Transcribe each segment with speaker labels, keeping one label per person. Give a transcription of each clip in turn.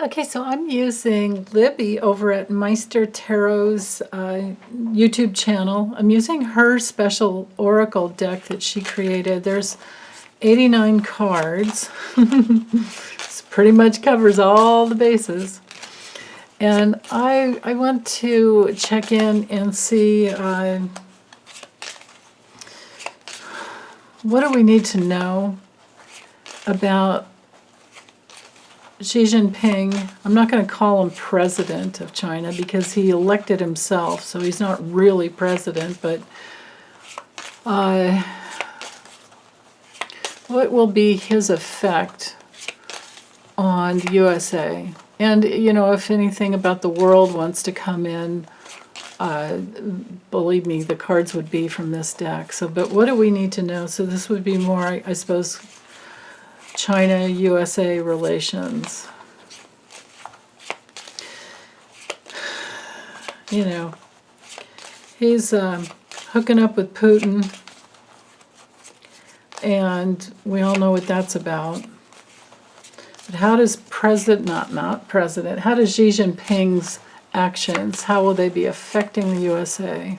Speaker 1: Okay, so I'm using Libby over at Meister Tarot's YouTube channel. I'm using her special oracle deck that she created. There's 89 cards. This pretty much covers all the bases. And I want to check in and see what do we need to know about Xi Jinping. I'm not going to call him president of China because he elected himself, so he's not really president, but what will be his effect on the USA? And, you know, if anything about the world wants to come in, believe me, the cards would be from this deck. So, but what do we need to know? So this would be more, I suppose, China-USA relations. You know, he's hooking up with Putin, and we all know what that's about. But how does not president, how does Xi Jinping's actions, how will they be affecting the USA?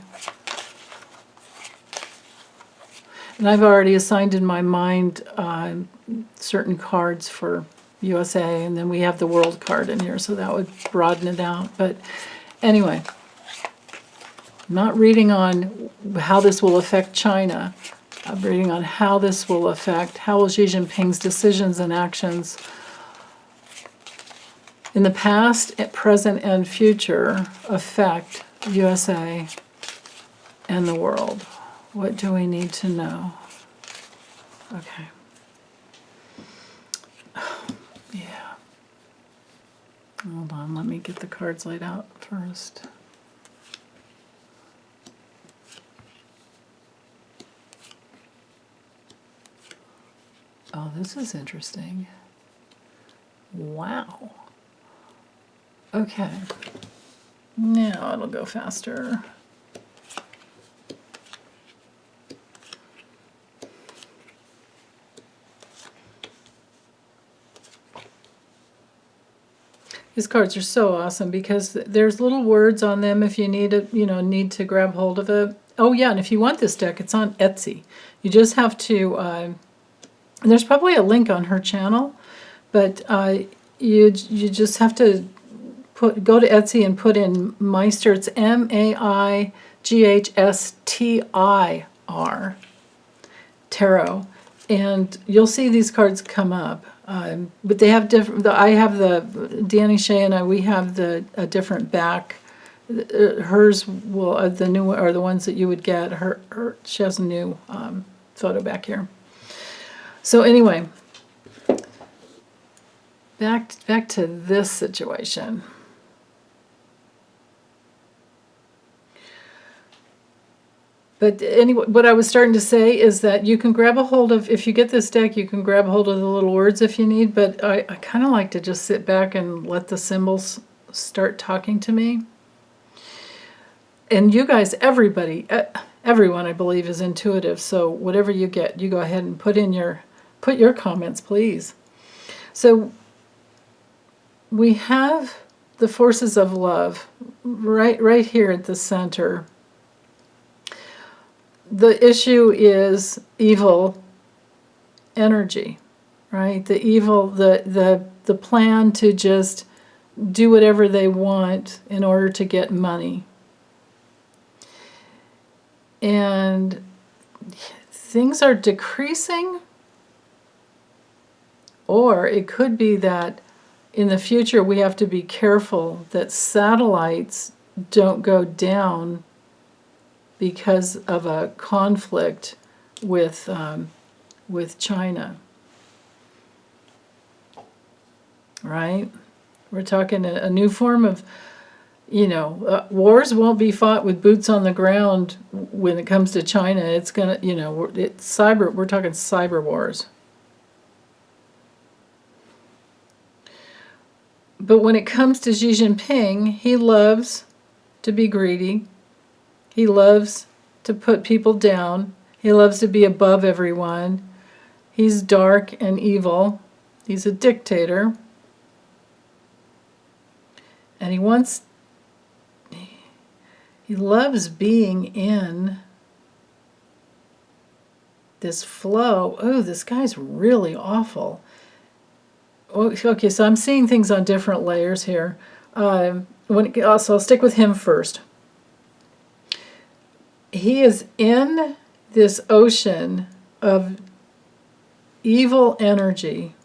Speaker 1: And I've already assigned in my mind certain cards for USA, and then we have the world card in here, so that would broaden it out. But anyway, I'm not reading on how this will affect China. I'm reading on how this will affect, how will Xi Jinping's decisions and actions in the past, present, and future affect USA and the world. What do we need to know? Okay. Yeah. Hold on, let me get the cards laid out first. Oh, this is interesting. Wow. Okay. Now it'll go faster. These cards are so awesome because there's little words on them if you need it, you know, need to grab hold of it. Oh yeah, and if you want this deck, it's on Etsy. You just have to, and there's probably a link on her channel, but you just have to go to Etsy and put in Meister. It's MAIGHSTIR tarot, and you'll see these cards come up. But they have different. I have the Danny Shea and I. We have a different back. Hers will the new or the ones that you would get. She has a new photo back here. So anyway, back to this situation. But anyway, what I was starting to say is that you can grab a hold of, if you get this deck, you can grab a hold of the little words if you need, but I kind of like to just sit back and let the symbols start talking to me. And you guys, everybody, everyone I believe is intuitive, so whatever you get, you go ahead and put your comments, please. So we have the forces of love right here at the center. The issue is evil energy, right? The evil, the plan to just do whatever they want in order to get money. And things are decreasing, or it could be that in the future we have to be careful that satellites don't go down because of a conflict with China, right? We're talking a new form of, wars won't be fought with boots on the ground when it comes to China. It's gonna, it's cyber. We're talking cyber wars. But when it comes to Xi Jinping, he loves to be greedy. He loves to put people down. He loves to be above everyone. He's dark and evil. He's a dictator. And he loves being in this flow. Oh, this guy's really awful. Okay, so I'm seeing things on different layers here. So I'll stick with him first. He is in this ocean of evil energy.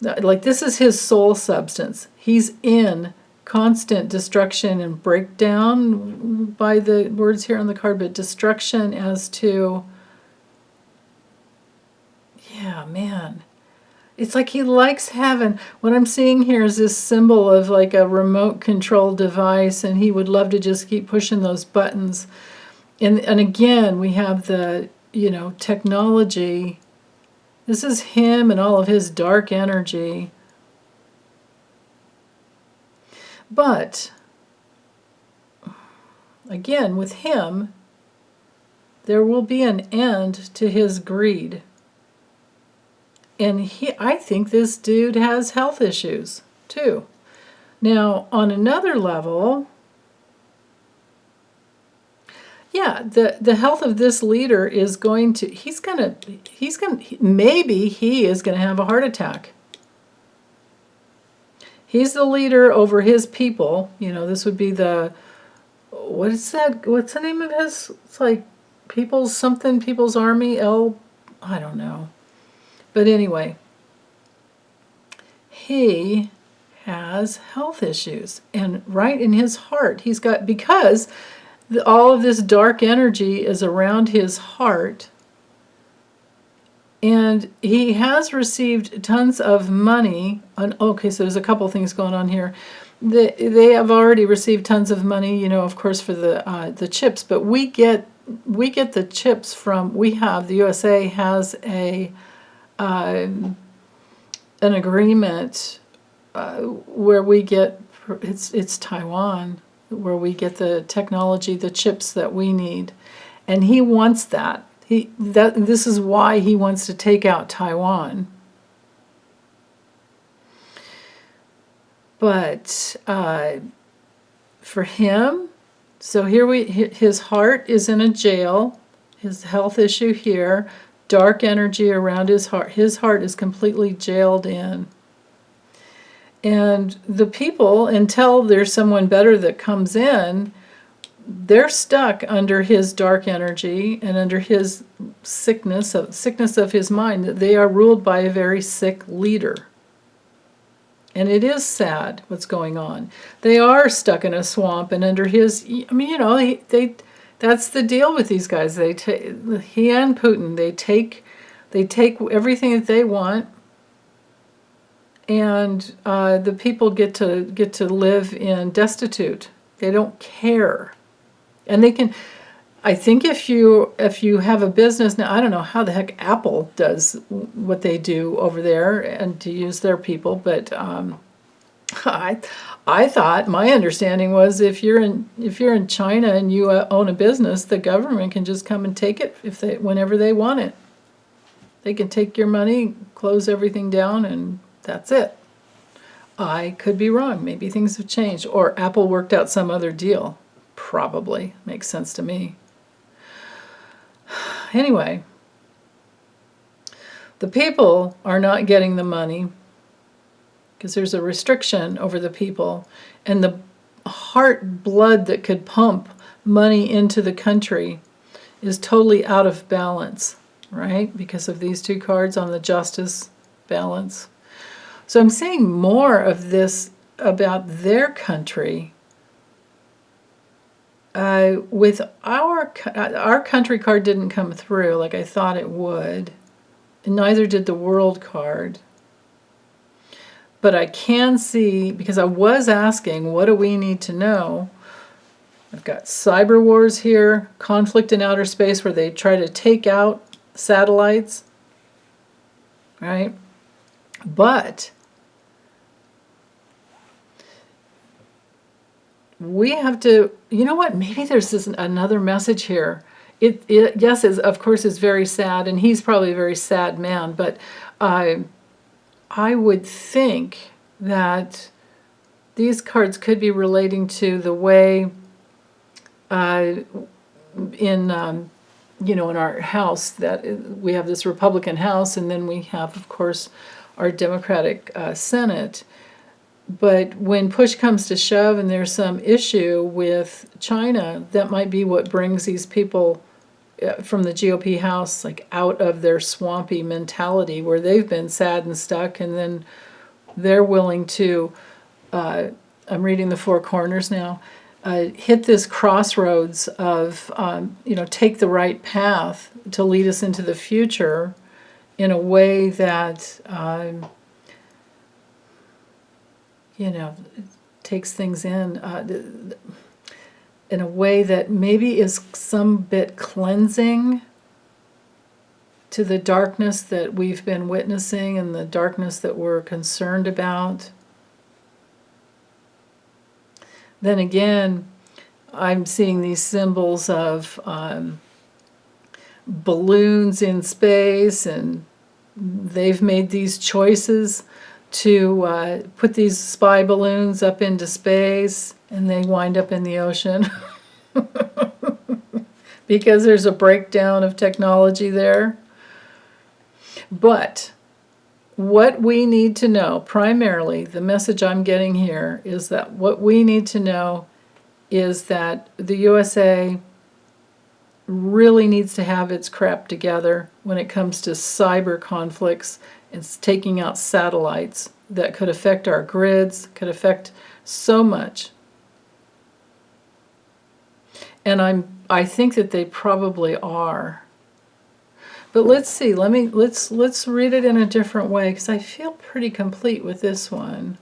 Speaker 1: Like, this is his soul substance. He's in constant destruction and breakdown by the words here on the card, but destruction as to, yeah, man. It's like he likes having, what I'm seeing here is this symbol of like a remote control device, and he would love to just keep pushing those buttons. And again, we have the, technology. This is him and all of his dark energy. But, again, with him, there will be an end to his greed. And I think this dude has health issues, too. Now, on another level, yeah, the health of this leader is going to, maybe he is going to have a heart attack. He's the leader over his people. This would be what's the name of his, it's like People's Army, I don't know. But anyway, he has health issues. And right in his heart, he's got, because all of this dark energy is around his heart, and he has received tons of money. Okay, so there's a couple things going on here. They have already received tons of money, of course, for the chips. But we get the chips from. The USA has an agreement where we get. It's Taiwan, where we get the technology, the chips that we need, and he wants that. This is why he wants to take out Taiwan. But for him, so his heart is in a jail. His health issue here, dark energy around his heart. His heart is completely jailed in. And the people, until there's someone better that comes in, they're stuck under his dark energy and under his sickness of his mind. They are ruled by a very sick leader. And it is sad what's going on. They are stuck in a swamp and under his, that's the deal with these guys. He and Putin, they take everything that they want, and the people get to live in destitute. They don't care. And they can, I think if you have a business, now I don't know how the heck Apple does what they do over there and to use their people, but I thought, my understanding was if you're in China and you own a business, the government can just come and take it whenever they want it. They can take your money, close everything down, and that's it. I could be wrong. Maybe things have changed, or Apple worked out some other deal. Probably. Makes sense to me. Anyway, the people are not getting the money because there's a restriction over the people, and the blood that could pump money into the country is totally out of balance, right? Because of these two cards on the justice balance. So I'm seeing more of this about their country. With our country card didn't come through like I thought it would, and neither did the world card. But I can see, because I was asking, what do we need to know? I've got cyber wars here, conflict in outer space where they try to take out satellites, right? But we have to, you know what, maybe there's another message here. Yes, of course, is very sad, and he's probably a very sad man, but I would think that these cards could be relating to the way in you know, in our house, that we have this Republican House, and then we have, of course, our Democratic Senate. But when push comes to shove and there's some issue with China, that might be what brings these people from the GOP House like out of their swampy mentality where they've been sad and stuck, and then they're willing to, I'm reading the Four Corners now, hit this crossroads of, you know, take the right path to lead us into the future in a way that, you know, takes things in a way that maybe is some bit cleansing to the darkness that we've been witnessing and the darkness that we're concerned about. Then again, I'm seeing these symbols of balloons in space, and they've made these choices to put these spy balloons up into space, and they wind up in the ocean because there's a breakdown of technology there. But what we need to know, primarily, the message I'm getting here is that what we need to know is that the USA really needs to have its crap together when it comes to cyber conflicts. It's taking out satellites that could affect our grids, could affect so much. And I think that they probably are. But let's see. Let's read it in a different way, because I feel pretty complete with this one.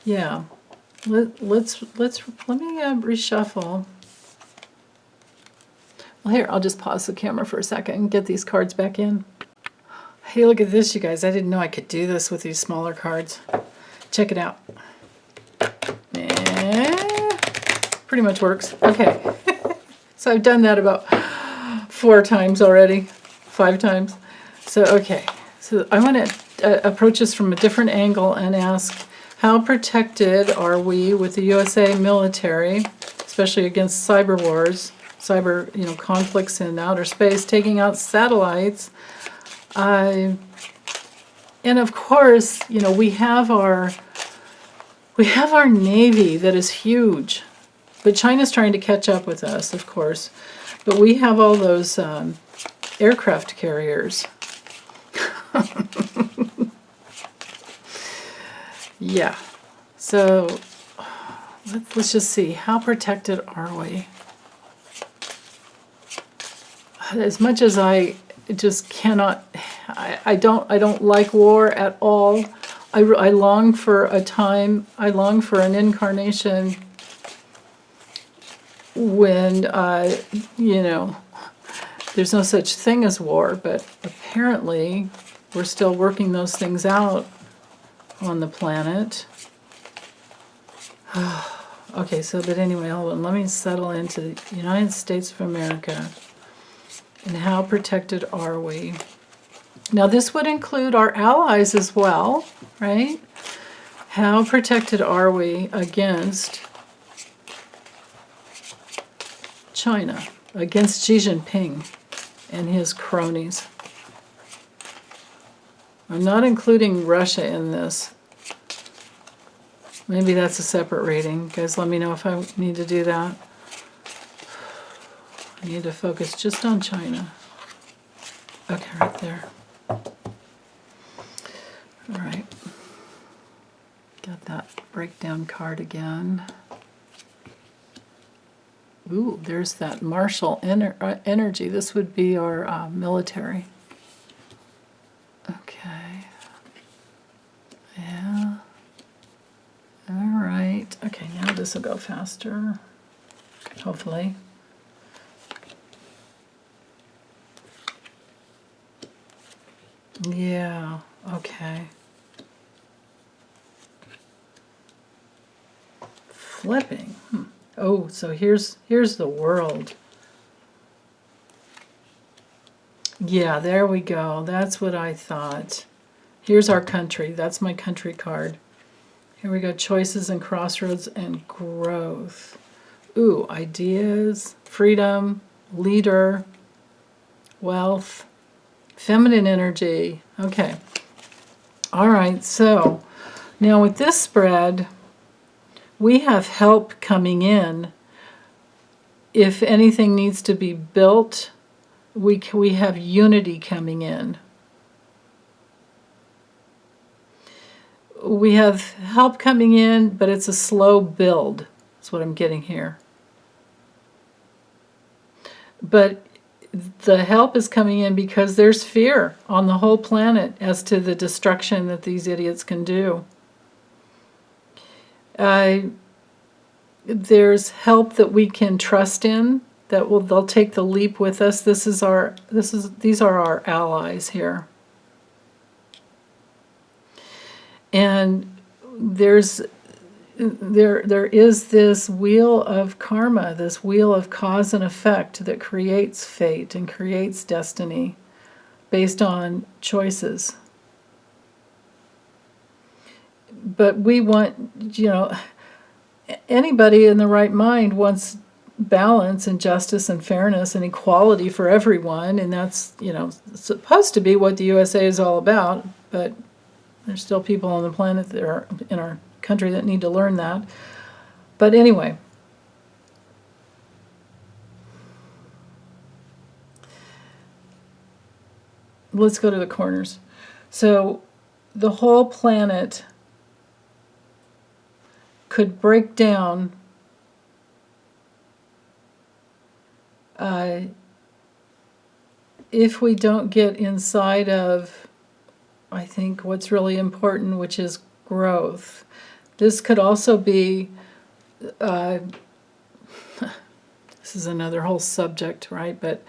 Speaker 1: Yeah. Let me reshuffle. Well, here, I'll just pause the camera for a second and get these cards back in. Hey, look at this, you guys. I didn't know I could do this with these smaller cards. Check it out. Pretty much works. Okay. So I've done that about 4 times already, 5 times. So, okay. So I want to approach this from a different angle and ask, how protected are we with the USA military, especially against cyber wars, cyber, you know, conflicts in outer space, taking out satellites? And of course, you know, we have our Navy that is huge. But China's trying to catch up with us, of course. But we have all those aircraft carriers. Yeah. So let's just see. How protected are we? As much as I just cannot, I don't like war at all. I long for a time. I long for an incarnation when, you know, there's no such thing as war, but apparently we're still working those things out on the planet. Okay, so, but anyway, hold on. Let me settle into the United States of America. And how protected are we? Now, this would include our allies as well, right? How protected are we against China, against Xi Jinping and his cronies? I'm not including Russia in this. Maybe that's a separate reading. Guys, let me know if I need to do that. I need to focus just on China. Okay, right there. All right. Got that breakdown card again. Ooh, there's that martial energy. This would be our military. Okay. Yeah. All right. Okay, now this will go faster. Hopefully. Yeah. Okay. Flipping. Oh, so here's the world. Yeah, there we go. That's what I thought. Here's our country. That's my country card. Here we go. Choices and crossroads and growth. Ooh, ideas, freedom, leader, wealth, feminine energy. Okay. All right. So now with this spread, we have help coming in. If anything needs to be built, we have unity coming in. We have help coming in, but it's a slow build. That's what I'm getting here. But the help is coming in because there's fear on the whole planet as to the destruction that these idiots can do. There's help that we can trust in, that they'll take the leap with us. These are our allies here. And there is this wheel of karma, this wheel of cause and effect that creates fate and creates destiny based on choices. But we want, anybody in the right mind wants balance and justice and fairness and equality for everyone, and that's, supposed to be what the USA is all about, but there's still people on the planet that are in our country that need to learn that. But anyway, let's go to the corners. So the whole planet could break down if we don't get inside of, I think, what's really important, which is growth. This could also be, this is another whole subject, right? But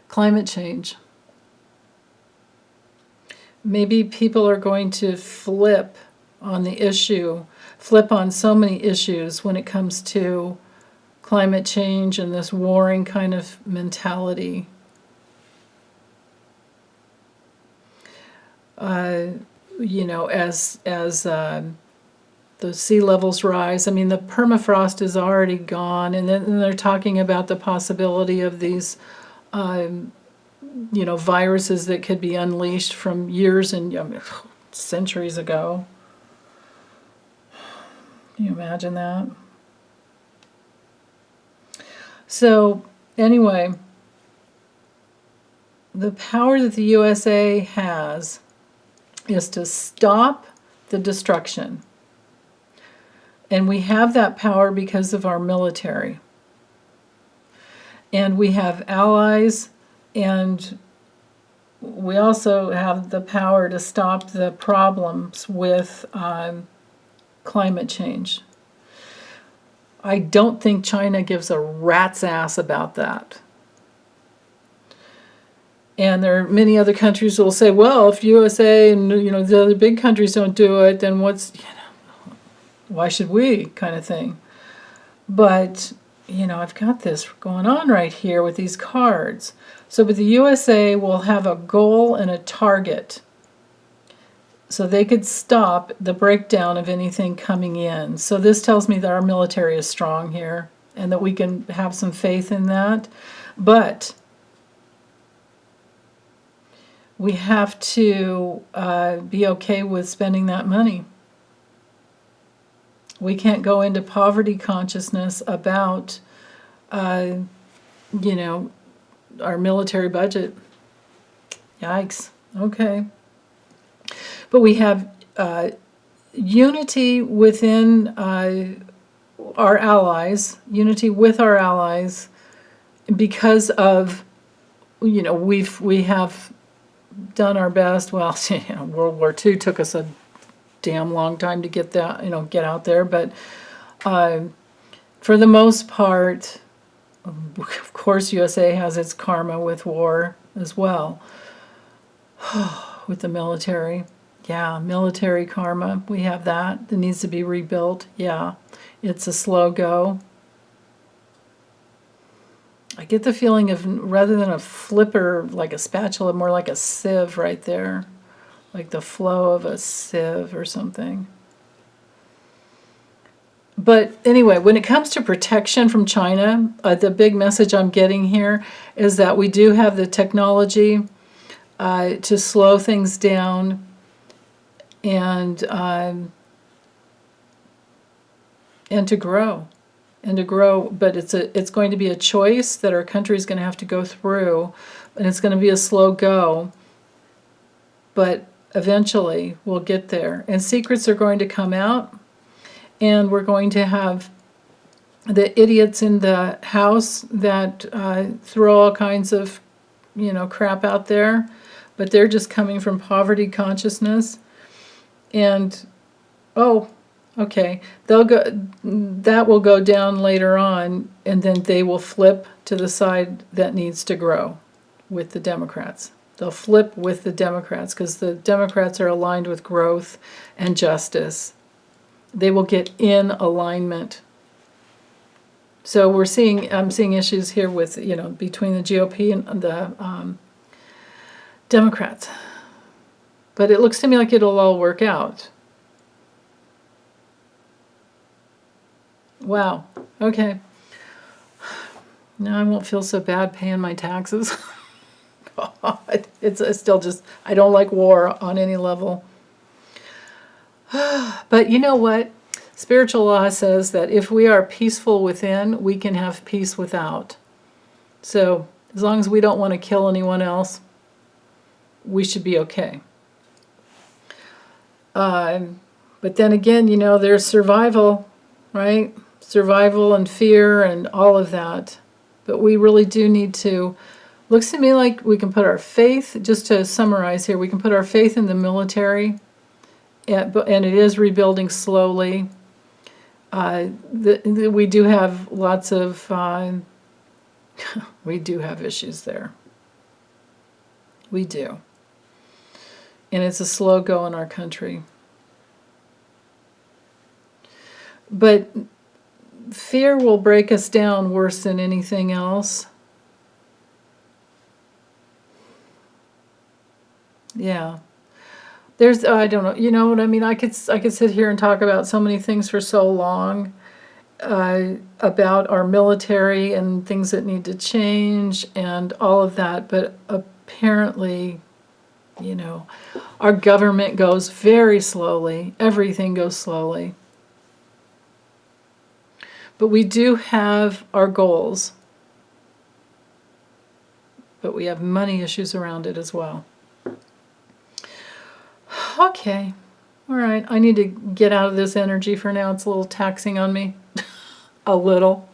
Speaker 1: climate change. Maybe people are going to flip on the issue, flip on so many issues when it comes to climate change and this warring kind of mentality. As the sea levels rise. I mean, the permafrost is already gone, and then they're talking about the possibility of these, viruses that could be unleashed from years and centuries ago. Can you imagine that? So, anyway, the power that the USA has is to stop the destruction. And we have that power because of our military. And we have allies, and we also have the power to stop the problems with climate change. I don't think China gives a rat's ass about that. And there are many other countries who will say, well, if USA and the other big countries don't do it, then why should we, kind of thing. But, I've got this going on right here with these cards. So, but the USA will have a goal and a target. So they could stop the breakdown of anything coming in. So this tells me that our military is strong here and that we can have some faith in that. But we have to be okay with spending that money. We can't go into poverty consciousness about, our military budget. Yikes. Okay. But we have unity within our allies, unity with our allies, because of, we have done our best. Well, World War II took us a damn long time to get that, get out there. But for the most part, of course, USA has its karma with war as well, with the military. Yeah, military karma, we have that. That needs to be rebuilt. Yeah, it's a slow go. I get the feeling of, rather than a flipper like a spatula, more like a sieve right there. like the flow of a sieve or something. But anyway, when it comes to protection from China, the big message I'm getting here is that we do have the technology to slow things down and to grow. But it's going to be a choice that our country is going to have to go through, and it's going to be a slow go, but eventually we'll get there. And secrets are going to come out, and we're going to have the idiots in the house that throw all kinds of, crap out there, but they're just coming from poverty consciousness. And, okay, that will go down later on, and then they will flip to the side that needs to grow with the Democrats. They'll flip with the Democrats because the Democrats are aligned with growth and justice. They will get in alignment. So I'm seeing issues here with, between the GOP and the Democrats. But it looks to me like it'll all work out. Wow. Okay. Now I won't feel so bad paying my taxes. God, it's still just, I don't like war on any level. But you know what? Spiritual law says that if we are peaceful within, we can have peace without. So as long as we don't want to kill anyone else, we should be okay. But then again, there's survival, right? Survival and fear and all of that. But we really do need to, looks to me like we can put our faith, just to summarize here, we can put our faith in the military, and it is rebuilding slowly. We do have lots of, we do have issues there. We do. And it's a slow go in our country. But fear will break us down worse than anything else. Yeah. I don't know, you know what I mean? I could sit here and talk about so many things for so long, about our military and things that need to change and all of that, but apparently, our government goes very slowly. Everything goes slowly. But we do have our goals. But we have money issues around it as well. Okay. All right. I need to get out of this energy for now. It's a little taxing on me. A little.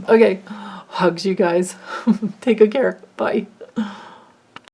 Speaker 1: Okay. Hugs, you guys. Take good care. Bye.